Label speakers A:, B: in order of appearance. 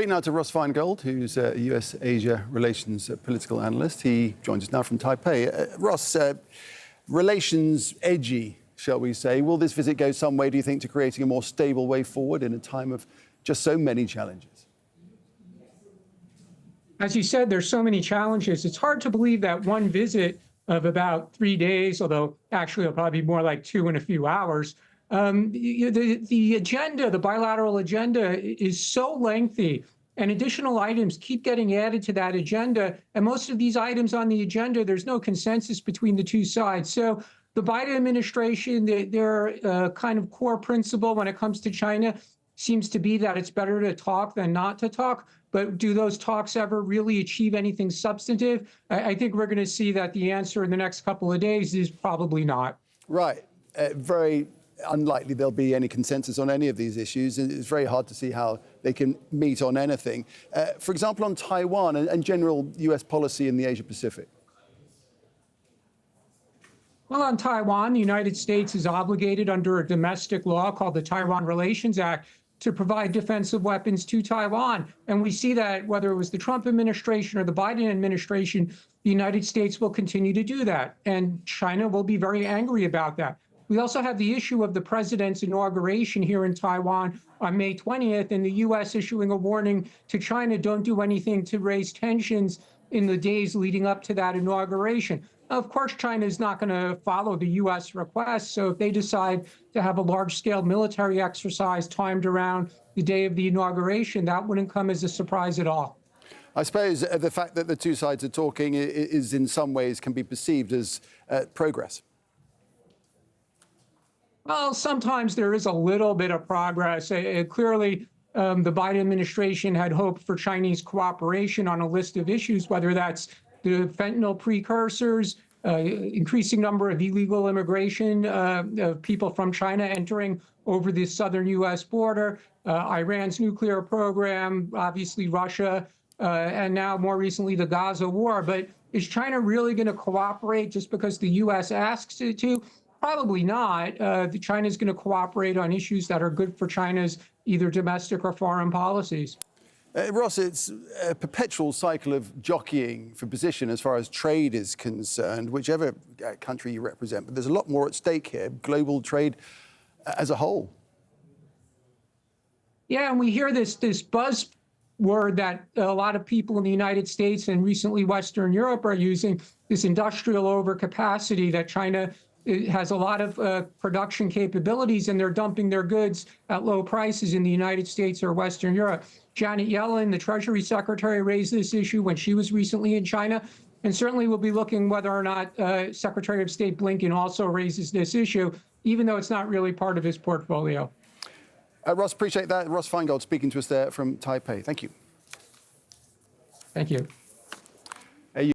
A: speak now to Ross Feingold, who's a US-Asia relations political analyst. He joins us now from Taipei. Ross, relations edgy, shall we say. Will this visit go some way, do you think, to creating a more stable way forward in a time of just so many challenges?
B: As you said, there's so many challenges. It's hard to believe that one visit of about 3 days, although actually it'll probably be more like 2 in a few hours. The agenda, the bilateral agenda, is so lengthy, and additional items keep getting added to that agenda. And most of these items on the agenda, there's no consensus between the two sides. So the Biden administration, their kind of core principle when it comes to China seems to be that it's better to talk than not to talk. But do those talks ever really achieve anything substantive? I think we're going to see that the answer in the next couple of days is probably not.
A: Right. Very unlikely there'll be any consensus on any of these issues. It's very hard to see how they can meet on anything. For example, on Taiwan and general US policy in the Asia-Pacific.
B: Well, on Taiwan, the United States is obligated under a domestic law called the Taiwan Relations Act to provide defensive weapons to Taiwan. And we see that whether it was the Trump administration or the Biden administration, the United States will continue to do that. And China will be very angry about that. We also have the issue of the president's inauguration here in Taiwan on May 20th, and the U.S. issuing a warning to China, don't do anything to raise tensions in the days leading up to that inauguration. Now, of course, China is not going to follow the U.S. request. So if they decide to have a large-scale military exercise timed around the day of the inauguration, that wouldn't come as a surprise at all.
A: I suppose the fact that the two sides are talking is in some ways can be perceived as progress.
B: Well, sometimes there is a little bit of progress. Clearly, the Biden administration had hoped for Chinese cooperation on a list of issues, whether that's the fentanyl precursors, increasing number of illegal immigration of people from China entering over the southern U.S. border, Iran's nuclear program, obviously Russia, and now more recently the Gaza war. But is China really going to cooperate just because the U.S. asks it to? Probably not. China is going to cooperate on issues that are good for China's either domestic or foreign policies.
A: Ross, it's a perpetual cycle of jockeying for position as far as trade is concerned, whichever country you represent. But there's a lot more at stake here, global trade as a whole.
B: Yeah, and we hear this buzzword that a lot of people in the United States and recently Western Europe are using, this industrial overcapacity, that China has a lot of production capabilities and they're dumping their goods at low prices in the United States or Western Europe. Janet Yellen, the Treasury Secretary, raised this issue when she was recently in China. And certainly we'll be looking whether or not Secretary of State Blinken also raises this issue, even though it's not really part of his portfolio.
A: Ross, appreciate that. Ross Feingold speaking to us there from Taipei. Thank you.
B: Thank you.